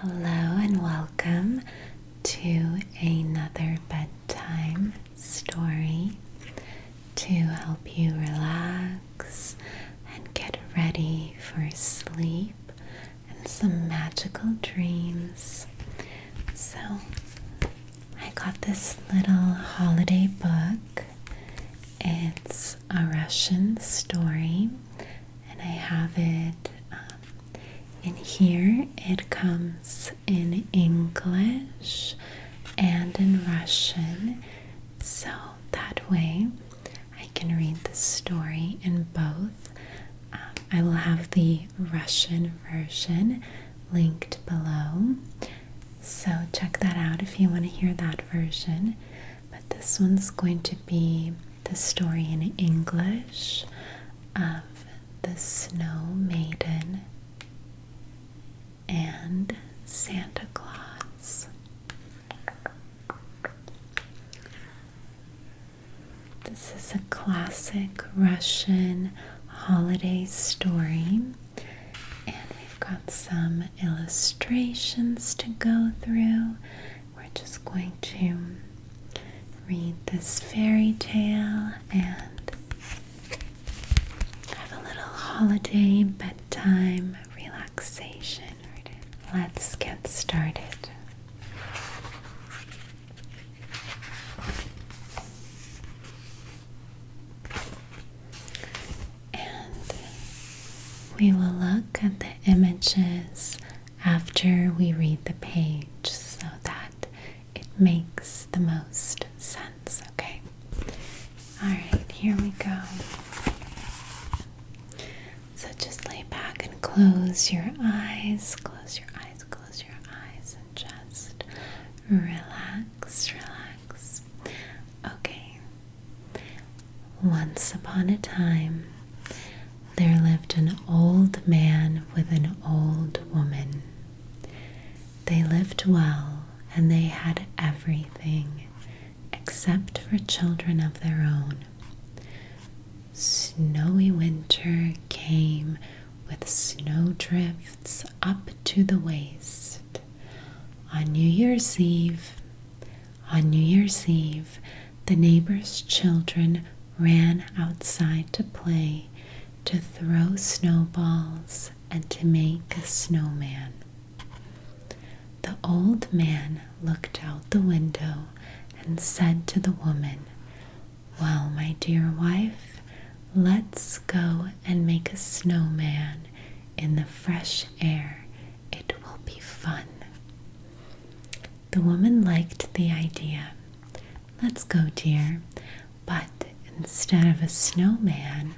Hello and welcome to another bedtime story to help you relax and get ready for sleep and some magical dreams. So I got this little holiday book. It's a Russian story and I have it in here. It comes in English and in Russian, so that way I can read the story in both. I will have the Russian version linked below, so check that out if you want to hear that version. But this one's going to be the story in English of the Snow Maiden and Santa Claus. This is a classic Russian holiday story, and we've got some illustrations to go through. We're just going to read this fairy tale and have a little holiday bedtime relaxation. Let's get started. And we will look at the images after we read the page so that it makes the most sense, okay? Alright, here we go. So just lay back and close your eyes, and just relax. Okay. Once upon a time, there lived an old man with an old woman. They lived well and they had everything except for children of their own. Snowy winter came with snowdrifts up to the waist. On New Year's Eve, the neighbors' children ran outside to play, to throw snowballs, and to make a snowman. The old man looked out the window and said to the woman, "Well, my dear wife, let's go and make a snowman in the fresh air. It will be fun." The woman liked the idea. "Let's go, dear, but instead of a snowman,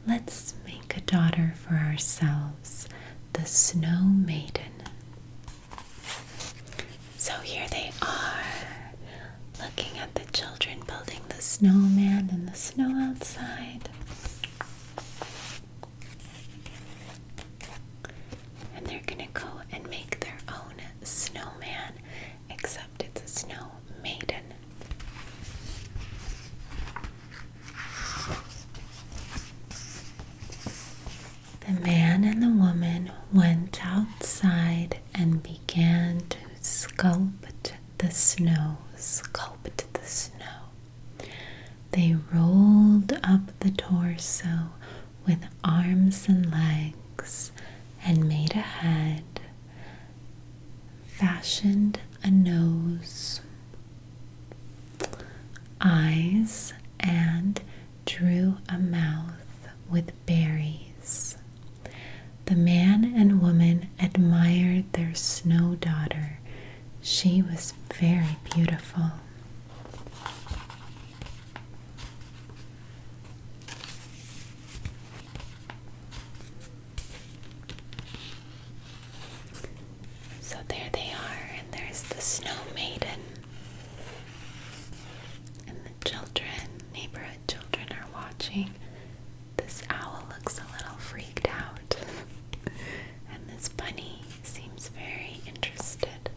let's make a daughter for ourselves, the Snow Maiden." So here they are, looking at the children building the snowman in the snow outside. And they're gonna go and make their own snowman, except it's a snow maiden. The man and the woman went outside and began to sculpt the snow. They rolled up the torso with arms and legs and made a head, fashioned a nose, eyes, and drew a mouth with berries. The man and woman admired their snow daughter. She was very beautiful. So there they are, and there's the Snow Maiden. And the neighborhood children are watching. This owl looks a little freaked out. And this bunny seems very interested.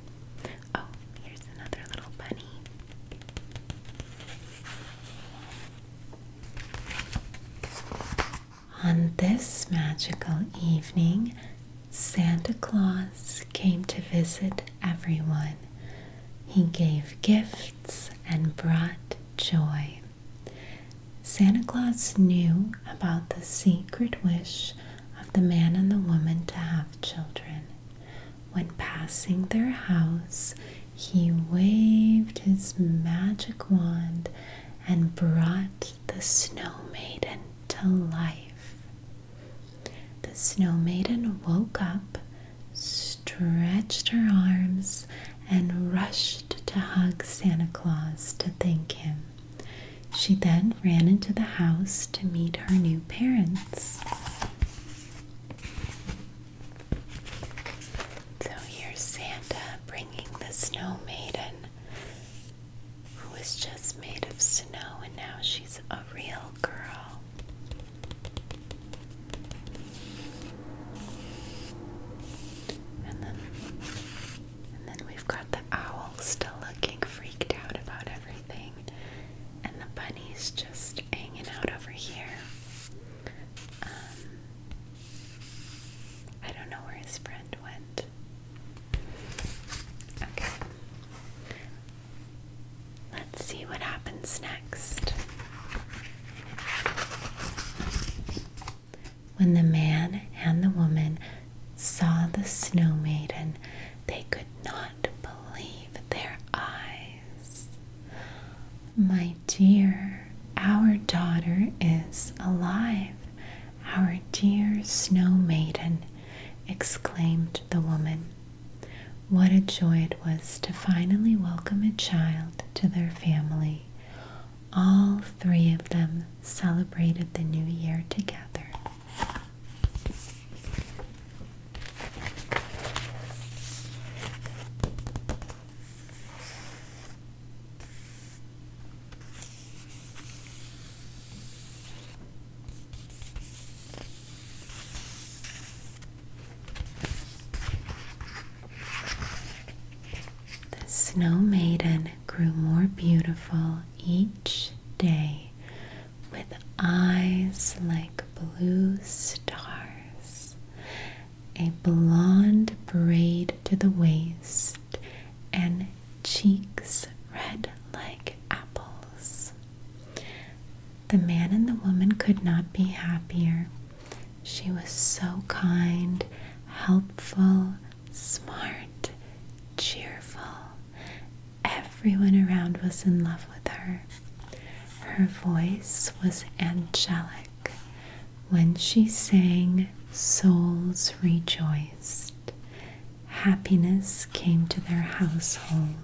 Oh, here's another little bunny. On this magical evening, Santa Claus came to visit everyone. He gave gifts and brought joy. Santa Claus knew about the secret wish of the man and the woman to have children. When passing their house, he waved his magic wand and brought the Snow Maiden to life. The Snow Maiden woke up, stretched her arms, and rushed to hug Santa Claus to thank him. She then ran into the house to meet her new parents. So here's Santa bringing the Snow Maiden, who was just made of snow, and now she's a real girl. And then we've got the owl still looking freaked out about everything, and the bunny's just hanging out over here. I don't know where his friend went. Okay. Let's see what happens next. When the man and the woman saw the Snow Maiden, they could not believe their eyes. My dear, our daughter is alive. Our dear Snow Maiden, exclaimed the woman. What a joy it was to finally welcome a child to their family. All three of them celebrated the new year together. The Snow Maiden grew more beautiful each day, with eyes like blue stars, a blonde braid to the waist, and cheeks red like apples. The man and the woman could not be happier. She was so kind, helpful, smart, cheerful. Everyone around was in love with her. Her voice was angelic. When she sang, souls rejoiced. Happiness came to their household.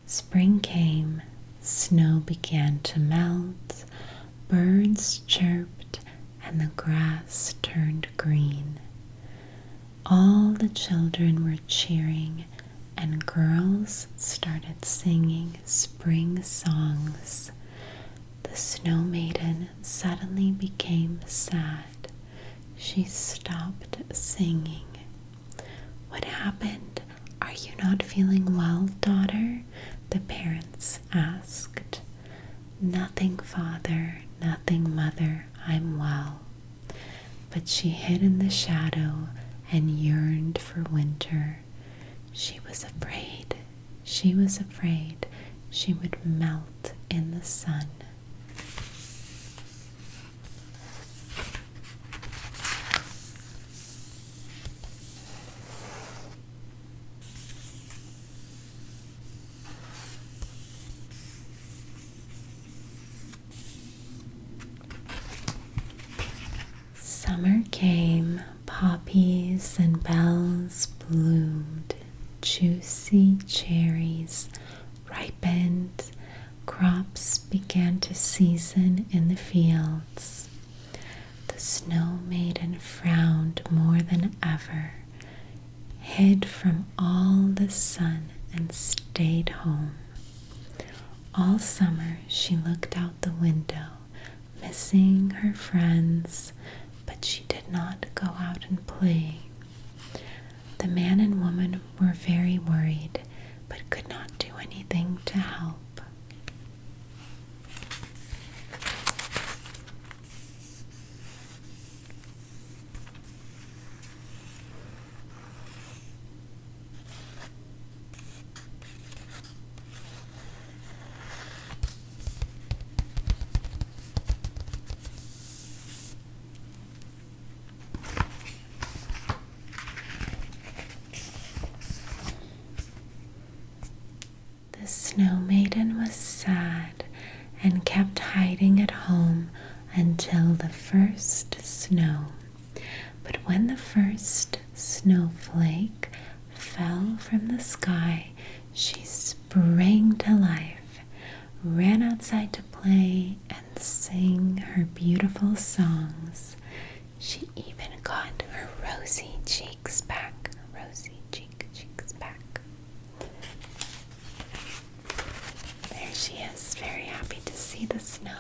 Spring came, snow began to melt, birds chirped, and the grass turned green. All the children were cheering, and girls started singing spring songs. The Snow Maiden suddenly became sad. She stopped singing. What happened? Are you not feeling well, daughter? The parents asked. Nothing, father, nothing, mother, I'm well. But she hid in the shadow and yearned for winter. She was afraid. She was afraid she would melt in the sun. Summer came, poppies and bells bloomed, juicy cherries ripened, crops began to season in the fields. The Snow Maiden frowned more than ever, hid from all the sun and stayed home. All summer she looked out the window, missing her friends, but she did not go out and play. The man and woman were very worried, but could not do anything to help. The Snow Maiden was sad and kept hiding at home until the first snow. But when the first snowflake fell from the sky, she sprang to life, ran outside to play and sing her beautiful songs. She even got her rosy cheeks back. Rosy cheeks back. There she is, very happy to see the snow.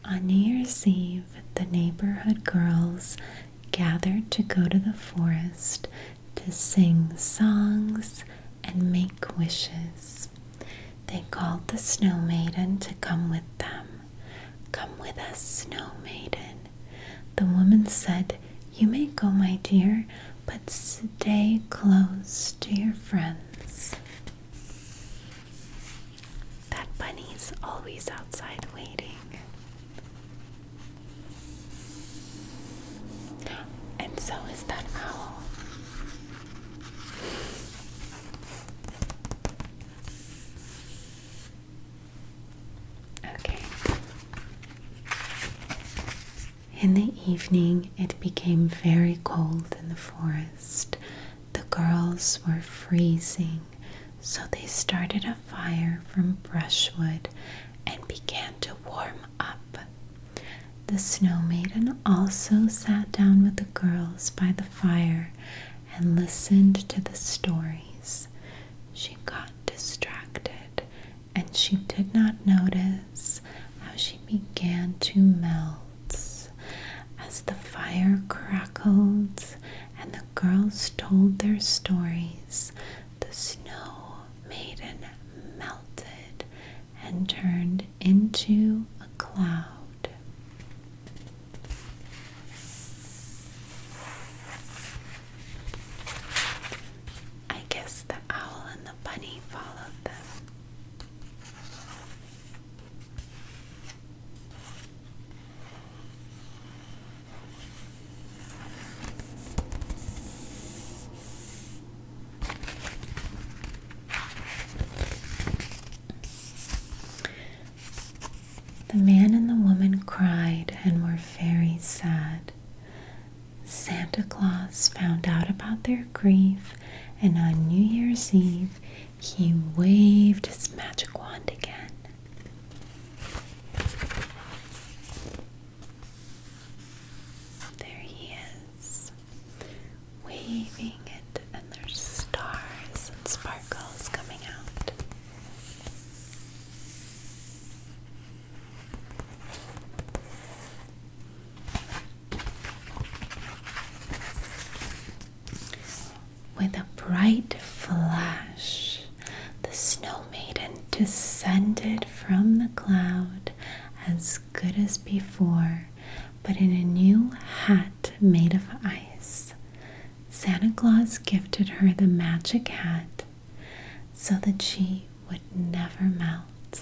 On New Year's Eve, the neighborhood girls gathered to go to the forest to sing songs and make wishes. They called the Snow Maiden to come with them. "Come with us, Snow Maiden." The woman said, "You may go, my dear, but stay close to your friends." That bunny's always outside waiting. And so is that owl. Okay. In the evening, it became very cold in the forest. The girls were freezing, so they started a fire from brushwood and began to warm up. The Snow Maiden also sat down with the girls by the fire and listened to the stories. She got distracted, and she did not notice how she began to melt. As the fire crackled and the girls told their stories, the Snow Maiden melted and turned into a cloud. I guess the owl and the bunny followed them. The man and the woman cried and were very sad. Santa Claus found out about their grief, and on New Year's Eve, he waved his magic wand again. There he is, waving it, and there's stars and sparkles coming out. With a bright flash, the Snow Maiden descended from the cloud as good as before, but in a new hat made of ice. Santa Claus gifted her the magic hat so that she would never melt.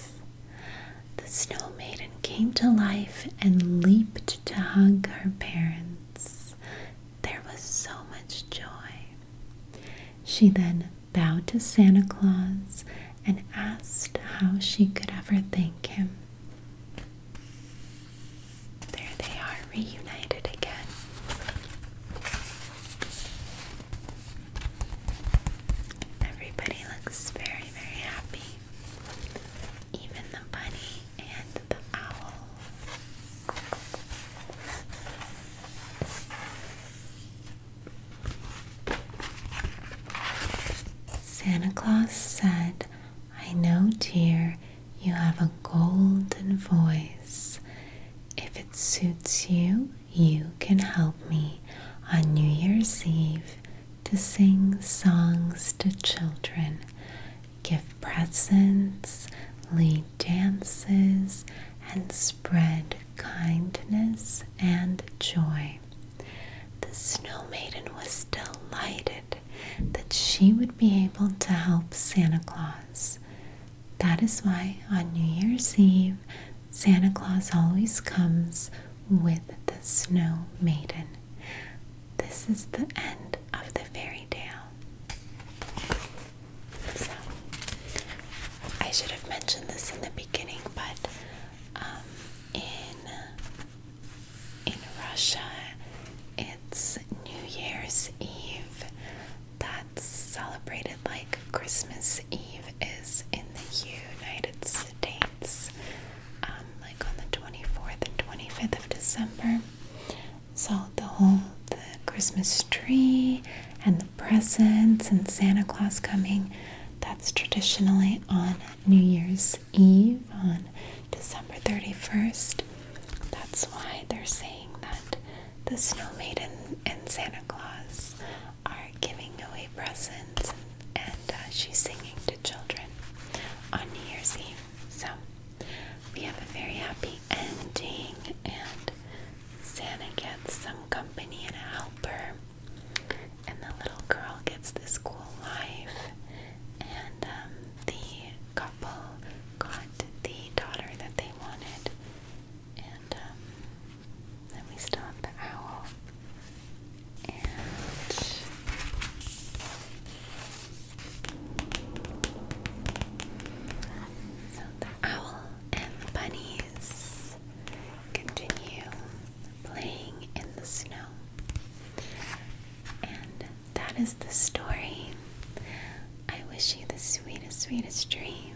The Snow Maiden came to life and leaped to hug her parents. There was so much joy. She then bowed to Santa Claus and asked how she could ever thank him. There they are, reunited again. Everybody looks very, very happy. Even the bunny and the owl. Santa Claus said, "I know, dear, you have a golden voice. If it suits you, you can help me on New Year's Eve to sing songs to children, give presents, lead dances, and spread kindness and joy." The Snow Maiden was delighted that she would be able to help Santa Claus. That is why on New Year's Eve, Santa Claus always comes with the Snow Maiden. This is the end of the fairy tale. So, I should have mentioned this in the beginning, but in Russia, it's New Year's Eve. That's celebrated like Christmas Eve is in the United States, like on the 24th and 25th of December. So the Christmas tree and the presents and Santa Claus coming, that's traditionally on New Year's Eve on December 31st. That's why they're saying that the Snow Maiden and Santa Claus are giving away presents and she's singing to children on New Year's Eve. So we have a very happy ending, and Santa gets some company and a helper, and the little girl gets this cool life, and the couple got the daughter that they wanted, and then we still have the owl, and so the owl and the bunnies continue playing in the snow. And that is the story. I wish you the sweetest, sweetest dreams.